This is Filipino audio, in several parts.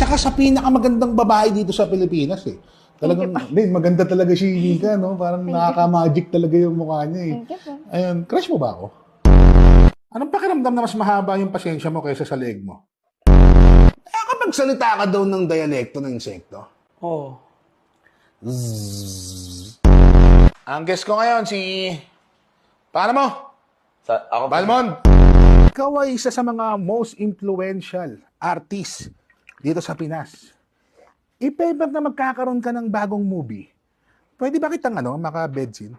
ka sa pinakamagandang babae dito sa Pilipinas eh. Talagang, maganda talaga si Nika, no? Parang nakaka-magic talaga yung mukha niya eh. Thank you po. Ayun, crush mo ba ako? Anong pakiramdam na mas mahaba yung pasensya mo kaysa sa leeg mo? Kapag salita ka daw ng dialekto ng insekto. Oo. Ang guest ko ngayon si... Paano mo? Ako po. Balmond. Ikaw ay isa sa mga most influential artist dito sa Pinas. If ever na magkakaroon ka ng bagong movie, pwede ba kitang maka-bed scene?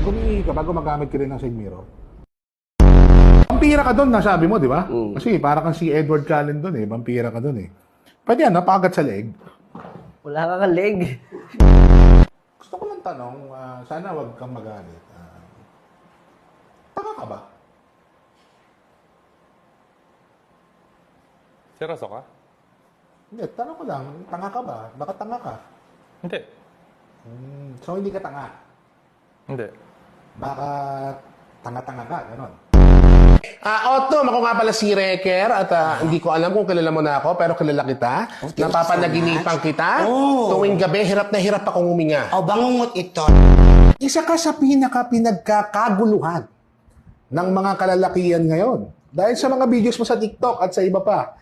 Kumingi ka bago magamit ka rin ng side mirror. Vampira ka doon, nasabi mo, di ba? Kasi para kang si Edward Cullen doon eh. Vampira ka doon eh. Pwede pagat sa leg. Wala ka leg. Gusto ko lang tanong, sana wag kang magalit. Tanga ka ba? Seryoso ka? Hindi, tanong ko lang, tanga ka ba? Baka tanga ka. Hindi. So hindi ka tanga. Hindi. Baka tanga-tanga ka, gano'n. Otto, ako nga pala si Reker at hindi ko alam kung kilala mo na ako pero kilala kita. Napapanaginipan kita. Tuwing gabi, hirap na hirap akong huminga. O, bangungot ito. Isa ka sa pinagkakaguluhan ng mga kalalakihan ngayon. Dahil sa mga videos mo sa TikTok at sa iba pa.